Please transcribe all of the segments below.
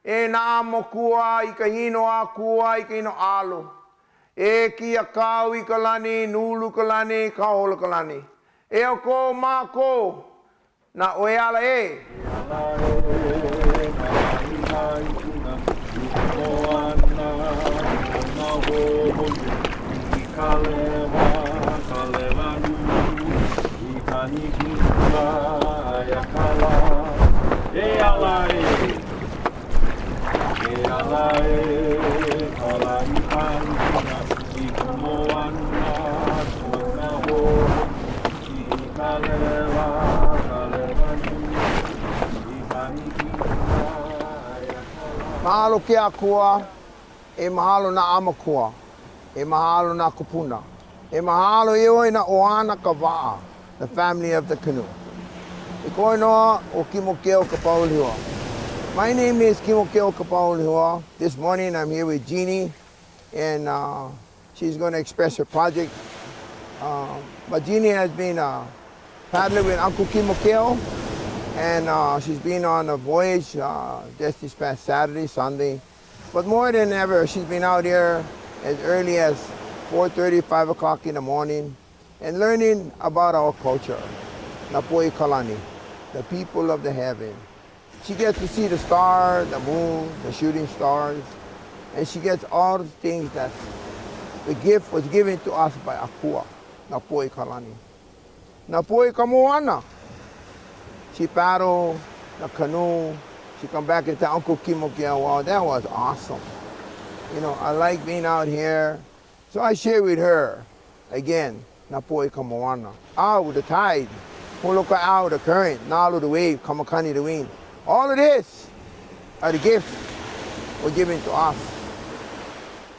E na amo kua I ka hino a kua I ka hino alo. E kia kau I ka lani, nulu ka lani, kaola ka lani. E o ko ma ko na oe ala e. Mahalo ke akua, e mahalo na amakua, e mahalo na kupuna, e mahalo ioi na ohana kawaa, the family of the canoe. E koe noa o Kimokeo Kapahulehua. My name is Kimokeo Kapahulehua. This morning I'm here with Jeanne, and she's going to express her project. But Jeanne has been paddling with Uncle Kimokeo, and she's been on a voyage just this past Saturday, Sunday. But more than ever, she's been out here as early as 4:30, 5 o'clock in the morning and learning about our culture, Napoi Kalani, the people of the heaven. She gets to see the stars, the moon, the shooting stars, and she gets all the things that the gift was given to us by Akua, Napoi Kalani. Napoi Kamoana. She paddled the canoe. She come back and tell Uncle Kimokeo, wow, that was awesome. You know, I like being out here. So I share with her, again, Napoi Kamoana. Out with the tide, Holoka out the current, Nalu the wave, Kamakani the wind. All of this are the gifts were given to us.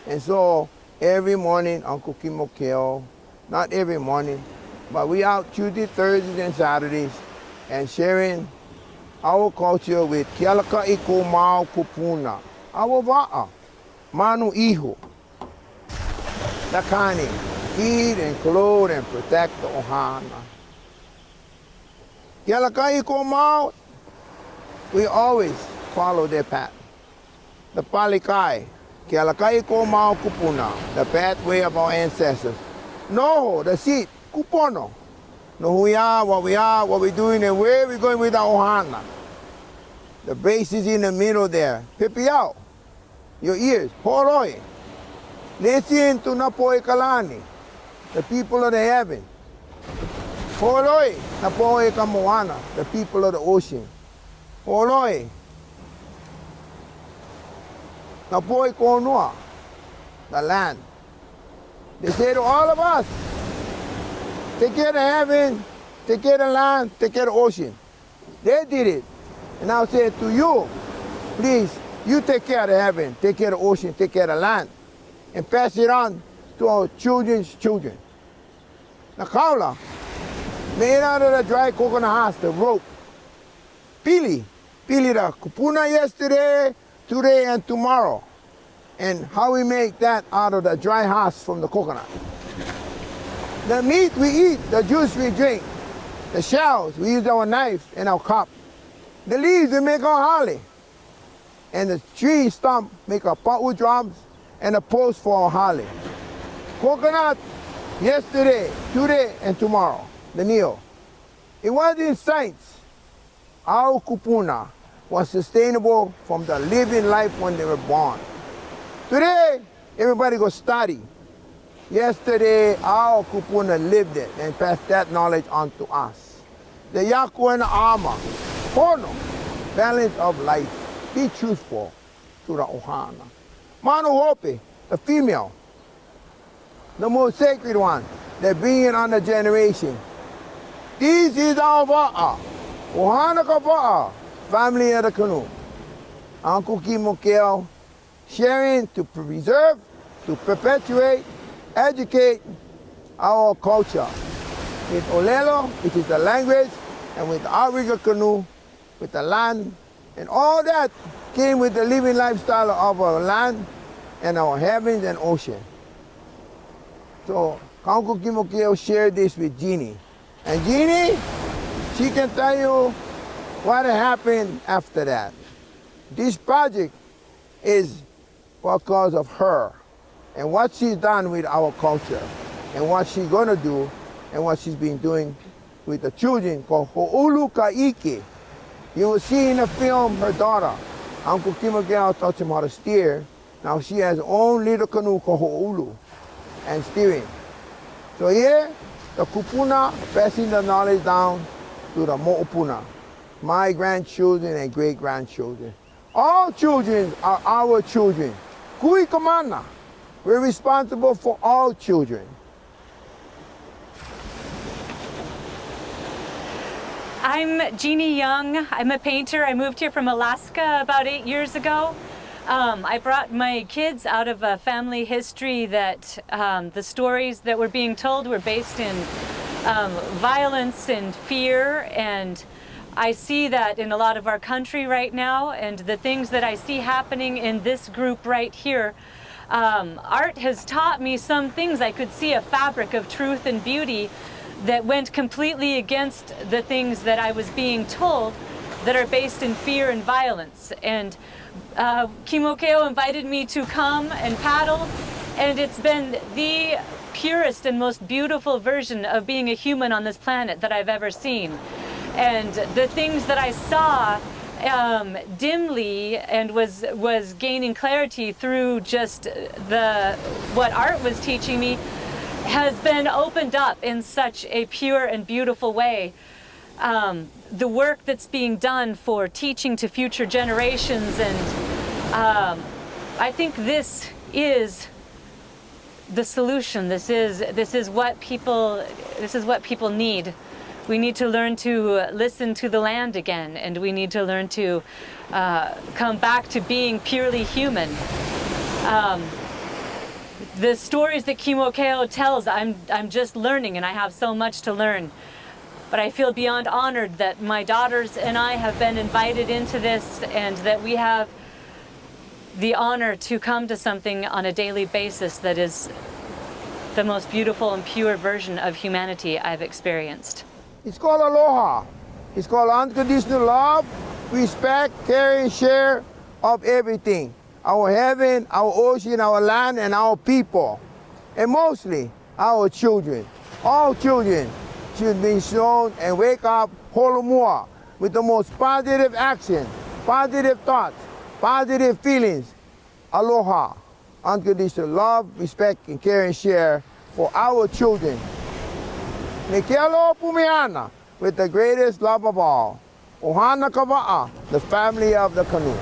And so every morning, Uncle Kimokeo, not every morning, but we out Tuesdays, Thursdays, and Saturdays, and sharing our culture with Kialaka Iko Mau Kupuna, our Va'a, Manu Ihu, Takani, feed and clothe and protect the Ohana. Kialaka Iko Mau, we always follow their path. The Palikai, Kialaka Iko Mau Kupuna, the pathway of our ancestors. No, the seat, Kupono. Know who we are, what we're doing, and where we're going with our ohana. The base is in the middle there. Pipi out. Your ears. Horoi. Listen to Napoi Kalani, the people of the heaven. Horoi. Napoi Kamoana, the people of the ocean. Horoi. Napoi Konua, the land. They say to all of us, take care of the heaven, take care of the land, take care of the ocean. They did it. And I'll say to you, please, you take care of the heaven, take care of the ocean, take care of the land, and pass it on to our children's children. The kaula, made out of the dry coconut husk, the rope. Pili the kupuna yesterday, today, and tomorrow. And how we make that out of the dry husk from the coconut. The meat we eat, the juice we drink, the shells, we use our knife and our cup. The leaves we make our holly. And the tree stump make our potwood drums and a post for our holly. Coconut, yesterday, today, and tomorrow, the meal. It wasn't science. Our kupuna was sustainable from the living life when they were born. Today, everybody go study. Yesterday, our kupuna lived it and passed that knowledge on to us. The yaku and the ama, hono, balance of life. Be truthful to the ohana. Manu hope, the female, the most sacred one, the being on the generation. This is our va'a, ohana ka va'a, family of the canoe. Uncle Kimokeo, sharing to preserve, to perpetuate, educate our culture with Olelo, which is the language, and with the outrigger canoe, with the land, and all that came with the living lifestyle of our land and our heavens and ocean. So Uncle Kimokeo shared this with Jeanne. And Jeanne, she can tell you what happened after that. This project is because of her and what she's done with our culture and what she's going to do and what she's been doing with the children called Ho'olu Ka'ike. You will see in the film her daughter, Uncle Kimokeo, taught him how to steer. Now she has her own little canoe called Ho'olu and steering. So here, the Kupuna passing the knowledge down to the Mo'opuna, my grandchildren and great-grandchildren. All children are our children. Kui kamana. We're responsible for all children. I'm Jeanne Young. I'm a painter. I moved here from Alaska about 8 years ago. I brought my kids out of a family history that the stories that were being told were based in violence and fear, and I see that in a lot of our country right now, and the things that I see happening in this group right here. Art has taught me some things. I could see a fabric of truth and beauty that went completely against the things that I was being told that are based in fear and violence. And Kimokeo invited me to come and paddle, and it's been the purest and most beautiful version of being a human on this planet that I've ever seen. And the things that I saw dimly and was gaining clarity through just what art was teaching me has been opened up in such a pure and beautiful way. The work that's being done for teaching to future generations, and I think this is the solution. This is what people need. We need to learn to listen to the land again, and we need to learn to come back to being purely human. The stories that Kimokeo tells, I'm just learning, and I have so much to learn. But I feel beyond honored that my daughters and I have been invited into this, and that we have the honor to come to something on a daily basis that is the most beautiful and pure version of humanity I've experienced. It's called aloha. It's called unconditional love, respect, care, and share of everything. Our heaven, our ocean, our land, and our people. And mostly, our children. All children should be shown and wake up holomua with the most positive action, positive thoughts, positive feelings. Aloha, unconditional love, respect, and care, and share for our children. Nekelo Pumiana, with the greatest love of all. Ohana Kava'a, the family of the canoe.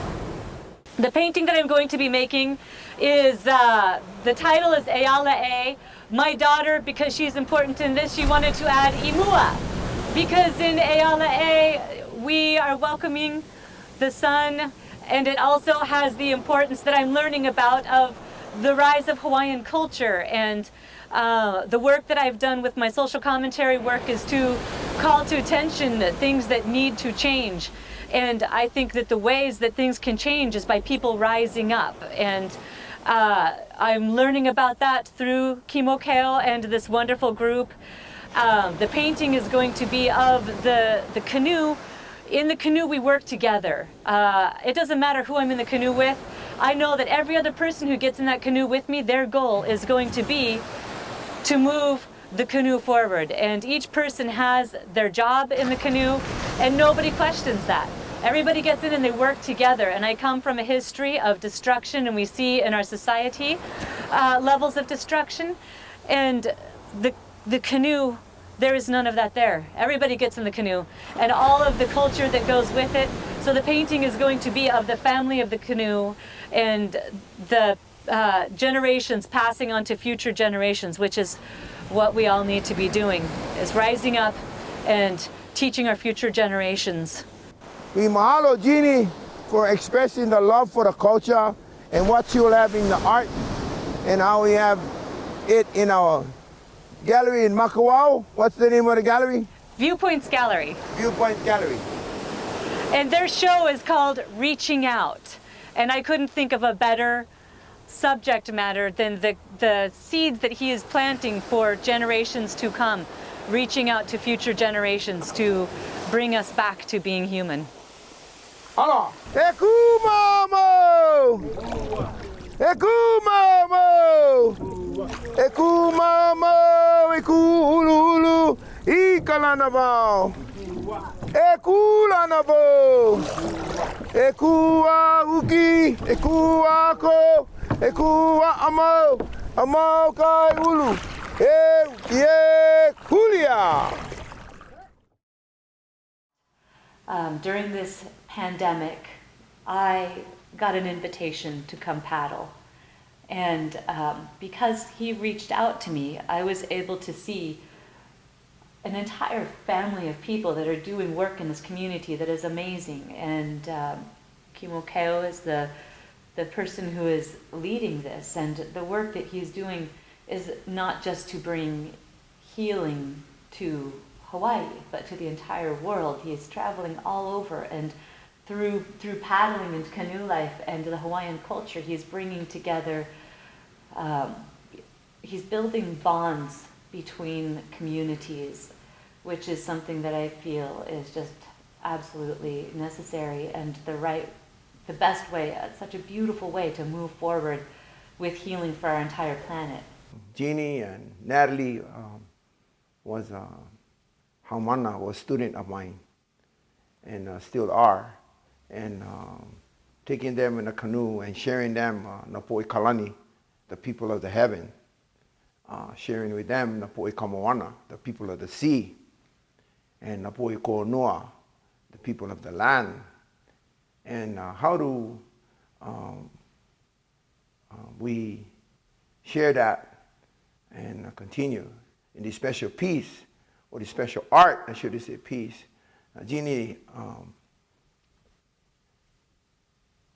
The painting that I'm going to be making is, the title is Eala'e. My daughter, because she's important in this, she wanted to add Imua. Because in Eala'e, we are welcoming the sun, and it also has the importance that I'm learning about of the rise of Hawaiian culture. And the work that I've done with my social commentary work is to call to attention things that need to change. And I think that the ways that things can change is by people rising up. And I'm learning about that through Kimokeo and this wonderful group. The painting is going to be of the canoe. In the canoe, we work together. It doesn't matter who I'm in the canoe with. I know that every other person who gets in that canoe with me, their goal is going to be to move the canoe forward. And each person has their job in the canoe, and nobody questions that. Everybody gets in and they work together. And I come from a history of destruction, and we see in our society levels of destruction. And the canoe, there is none of that there. Everybody gets in the canoe, and all of the culture that goes with it. So the painting is going to be of the family of the canoe and the generations passing on to future generations, which is what we all need to be doing, is rising up and teaching our future generations. We mahalo Jeanne for expressing the love for the culture and what you will have in the art, and how we have it in our gallery in Makawao. What's the name of the gallery? Viewpoints Gallery. Viewpoints Gallery. And their show is called Reaching Out. And I couldn't think of a better subject matter than the seeds that he is planting for generations to come, reaching out to future generations to bring us back to being human. Ala. Ekumamo. Ekumamo. Ekumamo. Ekulu. Ikalanabo. Ekulanabo. Ekua uki. Ekua ko. Ekua amo. Amo kai ulu. Kulia. During this pandemic, I got an invitation to come paddle. And because he reached out to me, I was able to see an entire family of people that are doing work in this community that is amazing. And Kimokeo is the person who is leading this. And the work that he's doing is not just to bring healing to Hawaii, but to the entire world. He is traveling all over, and through paddling and canoe life and the Hawaiian culture, he's bringing together, he's building bonds between communities, which is something that I feel is just absolutely necessary and the best way, such a beautiful way to move forward with healing for our entire planet. Jeanne and Natalie was Haumana was a student of mine, and still are, and taking them in a canoe and sharing them Napoi Kalani, the people of the heaven, sharing with them Napoi Kamoana, the people of the sea, and Napoi Konoa, the people of the land, and how do we share that and continue in this special piece, or the special art, I should say piece. Jeanne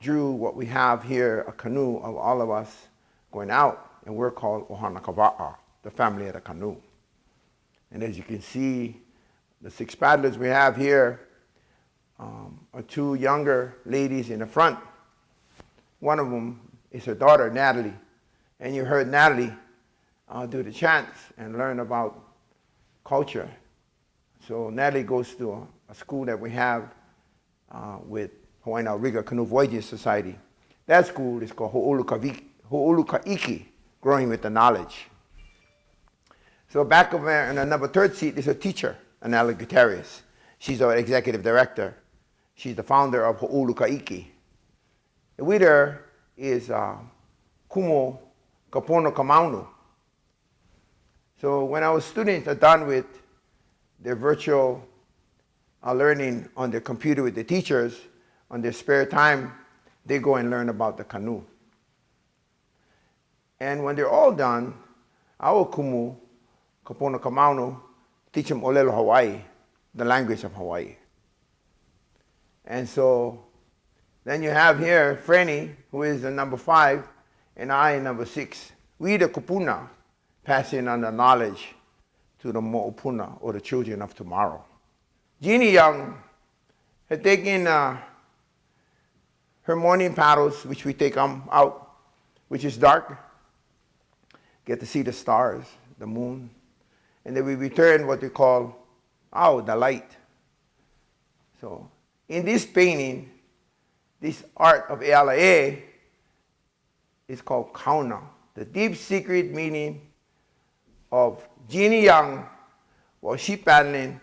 drew what we have here, a canoe of all of us going out, and we're called Ohana Kawa'a, the family of the canoe. And as you can see, the 6 paddlers we have here are 2 younger ladies in the front. One of them is her daughter, Natalie. And you heard Natalie do the chants and learn about culture. So Natalie goes to a school that we have with Hawaiian Riga Canoe Voyaging Society. That school is called Ho'oluka'iki, Growing with the Knowledge. So back over in the number 3rd seat is a teacher, Anela Gutierrez. She's our executive director. She's the founder of Ho'oluka'iki. And with her is Kumu Kapono Kamaunu. So when our students are done with their virtual learning on their computer with the teachers, on their spare time, they go and learn about the canoe. And when they're all done, our Kumu Kapono Kamaunu teach them Olelo Hawaii, the language of Hawaii. And so then you have here Franny, who is the number 5, and I, number 6. We, the Kupuna, passing on the knowledge to the Mo'opuna, or the children of tomorrow. Jeanne Young had taken her morning paddles, which we take out, which is dark, get to see the stars, the moon, and then we return what we call, the light. So in this painting, this art of Ealae is called Kauna, the deep secret meaning of Jeanne Young while she's paddling,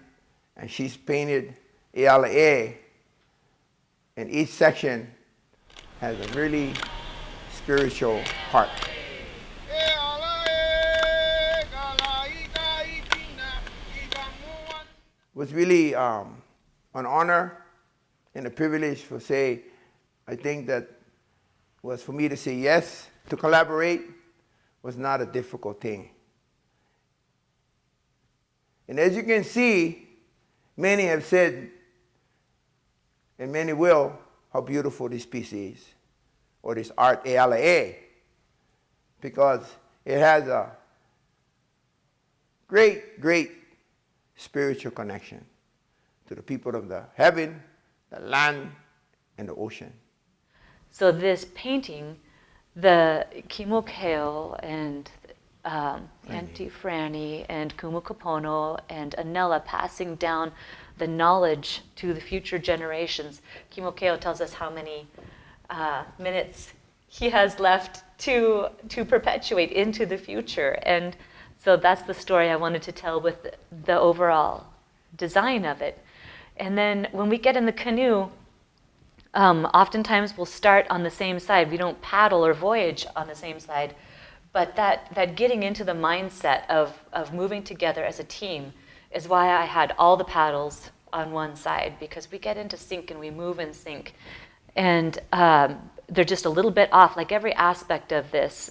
and she's painted Ealae, and each section has a really spiritual part. It was really an honor and a privilege for I think that was for me to say yes, to collaborate was not a difficult thing. And as you can see, many have said, and many will, how beautiful this piece is, or this art, Ealae, because it has a great, great spiritual connection to the people of the heaven, the land, and the ocean. So this painting, the Kimokeo and Auntie Franny and Kumu Kapono and Anela passing down the knowledge to the future generations. Kimokeo tells us how many minutes he has left to perpetuate into the future. And so that's the story I wanted to tell with the overall design of it. And then when we get in the canoe, oftentimes we'll start on the same side. We don't paddle or voyage on the same side. But that getting into the mindset of moving together as a team is why I had all the paddles on one side, because we get into sync and we move in sync. And they're just a little bit off, like every aspect of this.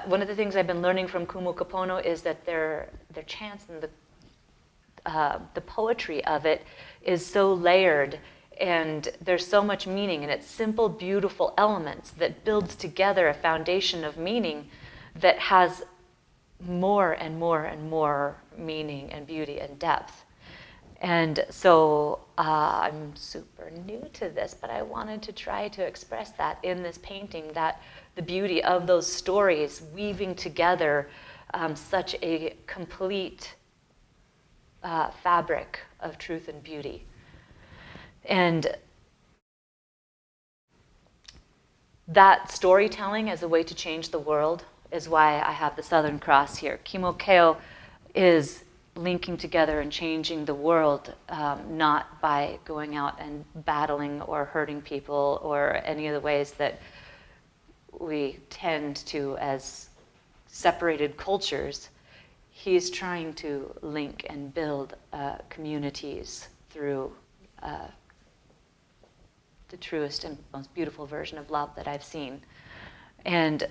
One of the things I've been learning from Kumu Kapono is that their chants and the poetry of it is so layered, and there's so much meaning, and it's simple, beautiful elements that builds together a foundation of meaning that has more and more and more meaning and beauty and depth. And so I'm super new to this, but I wanted to try to express that in this painting, that the beauty of those stories weaving together such a complete fabric of truth and beauty. And that storytelling as a way to change the world is why I have the Southern Cross here. Kimokeo is linking together and changing the world, not by going out and battling or hurting people or any of the ways that we tend to as separated cultures. He's trying to link and build communities through the truest and most beautiful version of love that I've seen. And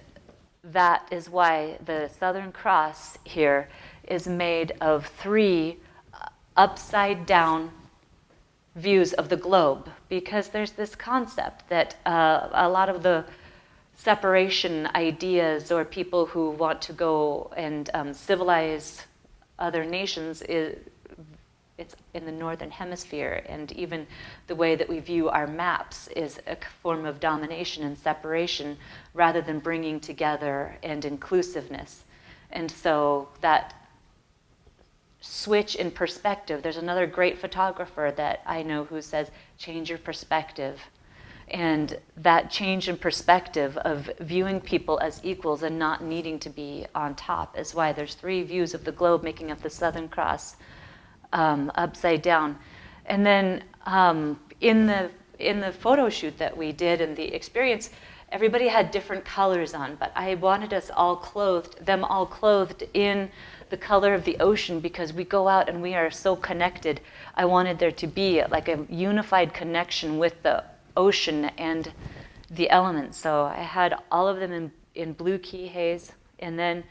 that is why the Southern Cross here is made of 3 upside down views of the globe, because there's this concept that a lot of the separation ideas or people who want to go and civilize other nations, it's in the northern hemisphere, and even the way that we view our maps is a form of domination and separation rather than bringing together and inclusiveness. And so that switch in perspective, there's another great photographer that I know who says, change your perspective. And that change in perspective of viewing people as equals and not needing to be on top is why there's 3 views of the globe making up the Southern Cross, upside down. And then in the photo shoot that we did and the experience, everybody had different colors on, but I wanted them all clothed in the color of the ocean, because we go out and we are so connected. I wanted there to be like a unified connection with the ocean and the elements. So I had all of them in blue key haze. And then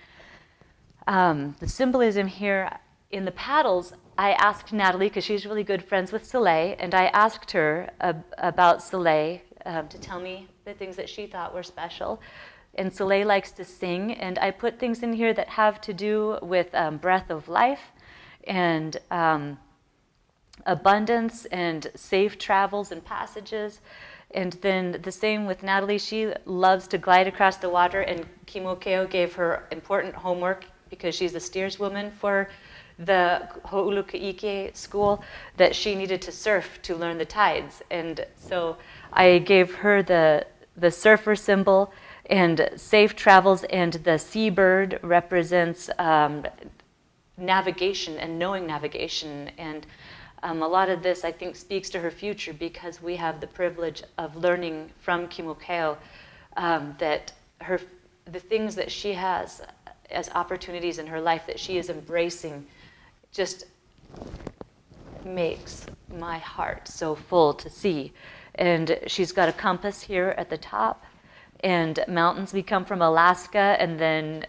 the symbolism here in the paddles, I asked Natalie, because she's really good friends with Soleil, and I asked her about Soleil to tell me the things that she thought were special. And Soleil likes to sing, and I put things in here that have to do with breath of life and abundance and safe travels and passages. And then the same with Natalie. She loves to glide across the water, and Kimokeo gave her important homework because she's a steerswoman for the Ho'ulukaike school, that she needed to surf to learn the tides. And so I gave her the surfer symbol and safe travels, and the seabird represents navigation and knowing navigation. And a lot of this, I think, speaks to her future, because we have the privilege of learning from Kimokeo that the things that she has as opportunities in her life that she is embracing just makes my heart so full to see. And she's got a compass here at the top, and mountains. We come from Alaska, and then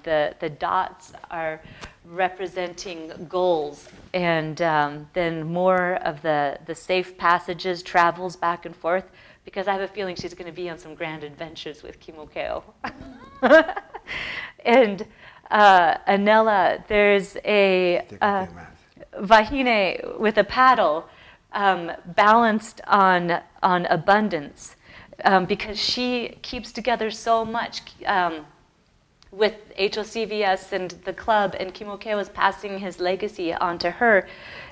the dots are representing goals, and then more of the safe passages, travels back and forth, because I have a feeling she's going to be on some grand adventures with Kimokeo. And Anella, there's a vahine with a paddle balanced on abundance, because she keeps together so much with HOCVS and the club, and Kimokeo is passing his legacy on to her.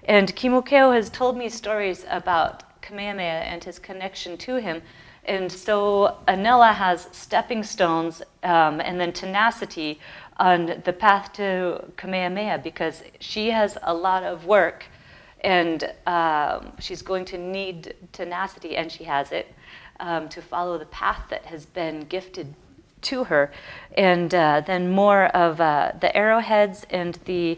And Kimokeo has told me stories about Kamehameha and his connection to him. And so Anela has stepping stones and then tenacity on the path to Kamehameha, because she has a lot of work, and she's going to need tenacity, and she has it, to follow the path that has been gifted to her. And then more of the arrowheads and the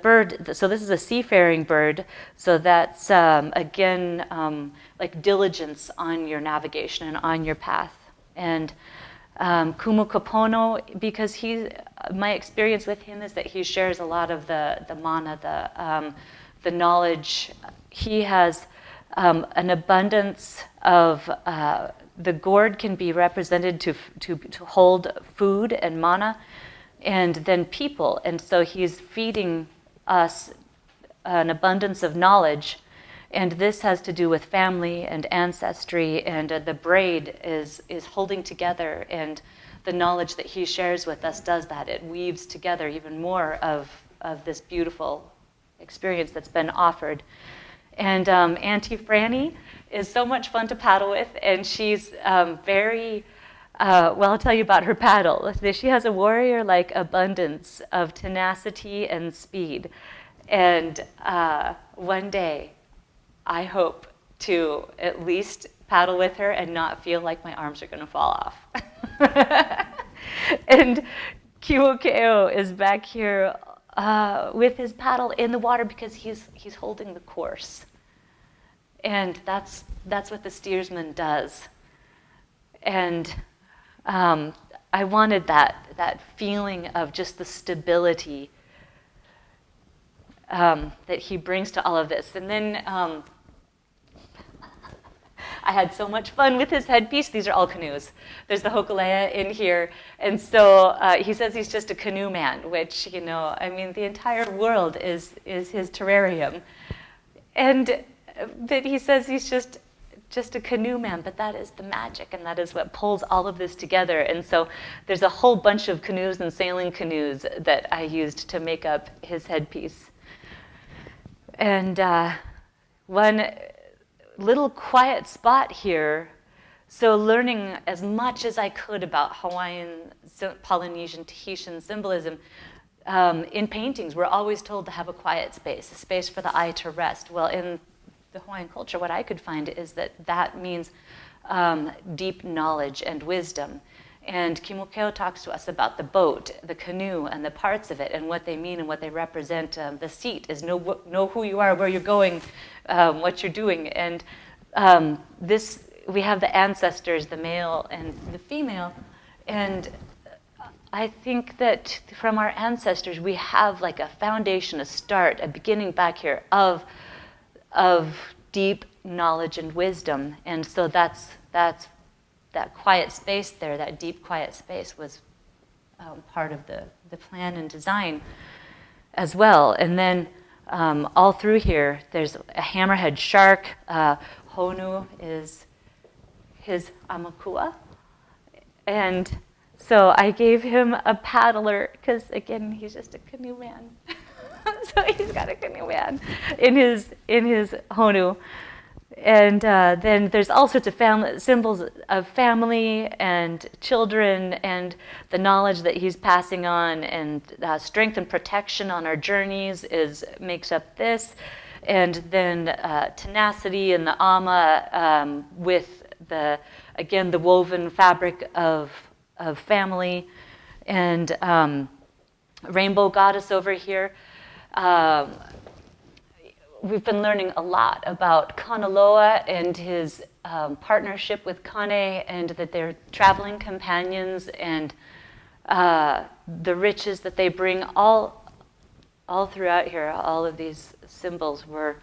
bird. So this is a seafaring bird. So that's, again, like diligence on your navigation and on your path. And Kumu Kapono, because my experience with him is that he shares a lot of the mana, the knowledge. He has an abundance of, the gourd can be represented to hold food and mana, and then people. And so he's feeding us an abundance of knowledge. And this has to do with family and ancestry, and the braid is holding together, and the knowledge that he shares with us does that. It weaves together even more of this beautiful experience that's been offered. And Auntie Franny is so much fun to paddle with, and she's very, well, I'll tell you about her paddle. She has a warrior-like abundance of tenacity and speed. And one day, I hope to at least paddle with her and not feel like my arms are going to fall off. And Kimokeo is back here with his paddle in the water because he's holding the course. And that's what the steersman does. And I wanted that feeling of just the stability that he brings to all of this. And then I had so much fun with his headpiece. These are all canoes. There's the hokulea in here. And so he says he's just a canoe man, which, I mean, the entire world is his terrarium. And but he says he's just a canoe man, but that is the magic, and that is what pulls all of this together. And so there's a whole bunch of canoes and sailing canoes that I used to make up his headpiece. And one little quiet spot here, so learning as much as I could about Hawaiian, Polynesian, Tahitian symbolism. In paintings, we're always told to have a quiet space, a space for the eye to rest. Well, in the Hawaiian culture, what I could find is that means deep knowledge and wisdom. And Kimokeo talks to us about the boat, the canoe, and the parts of it, and what they mean and what they represent. The seat is know who you are, where you're going, what you're doing. And we have the ancestors, the male and the female. And I think that from our ancestors, we have like a foundation, a start, a beginning back here of deep knowledge and wisdom. And so that's that quiet space there, that deep quiet space was part of the plan and design as well. And then all through here, there's a hammerhead shark. Honu is his amakua. And so I gave him a paddler because, again, he's just a canoe man. So he's got a canoe man in his honu. And then there's all sorts of symbols of family and children and the knowledge that he's passing on, and strength and protection on our journeys makes up this. And then tenacity and the ama with the woven fabric of family. And rainbow goddess over here. We've been learning a lot about Kanaloa and his partnership with Kane, and that they're traveling companions, and the riches that they bring all throughout here. All of these symbols were,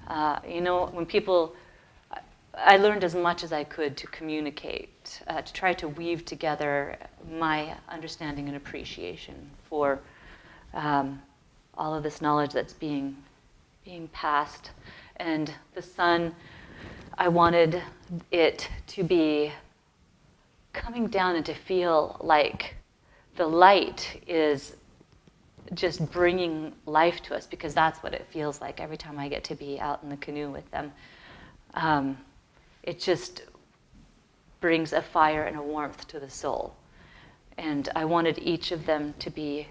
when people, I learned as much as I could to communicate, to try to weave together my understanding and appreciation for all of this knowledge that's being passed. And the sun, I wanted it to be coming down and to feel like the light is just bringing life to us, because that's what it feels like every time I get to be out in the canoe with them. It just brings a fire and a warmth to the soul. And I wanted each of them to be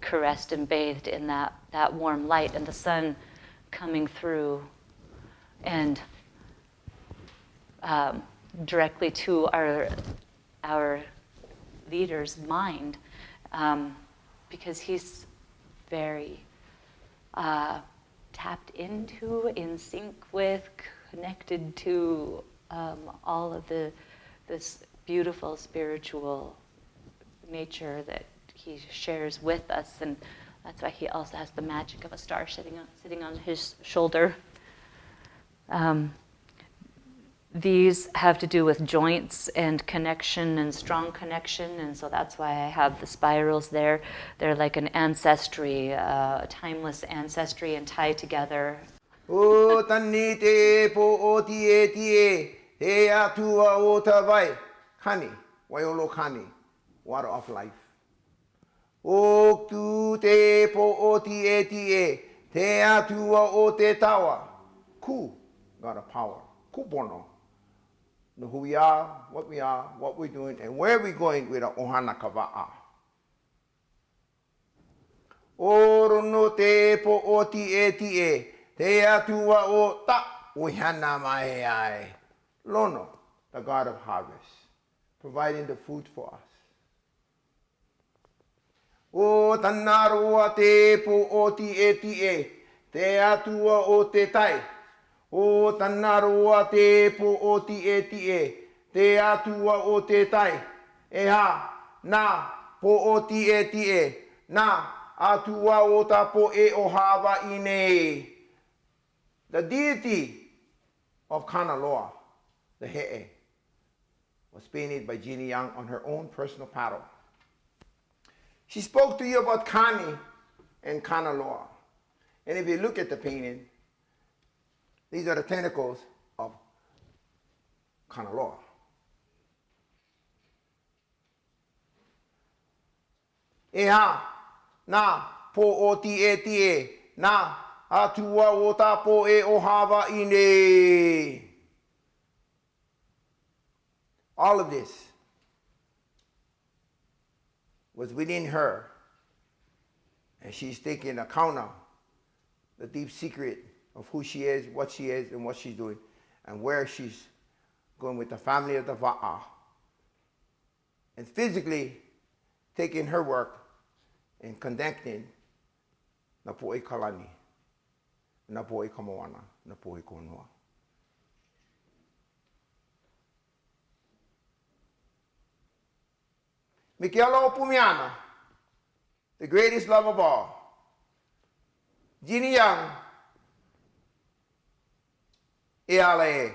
caressed and bathed in that warm light and the sun coming through and directly to our leader's mind, because he's very tapped into, in sync with, connected to all of this beautiful spiritual nature that he shares with us, and that's why he also has the magic of a star sitting on his shoulder. These have to do with joints and connection and strong connection, and so that's why I have the spirals there. They're like an ancestry, a timeless ancestry, and tied together. O tani te po o tie tie, he atua o tawai, kani, waiolo kani, water of life. O tu te po o tie tie, te atua o te tawa, ku, God of power, kupono. Know who we are, what we're doing, and where we're going with our ohana kava'a. Oro no te po o tie tie, te atua o ta uhana mai ai. Lono, the God of harvest, providing the food for us. O tanarua te po o tie tie, te atua o te tai. O tanarua te po o tie tie, te atua o te tai. E ha, na po o tie tie, na atua o ta po e o hava ine. The deity of Kanaloa, the He'e, was painted by Jeanne on her own personal paddle. She spoke to you about Kani and Kanaloa. And if you look at the painting, these are the tentacles of Kanaloa. Eha, na po o tie tie, na atua o ta po e o hava ine. All of this was within her, and she's taking a Kauna, the deep secret of who she is, and what she's doing, and where she's going with the family of the Va'a. And physically taking her work and connecting na po'e kalani, na po'e kamoana, na po'e konua. Mikiala Pumiana, the greatest love of all. Jeanne Young, E-ala-e.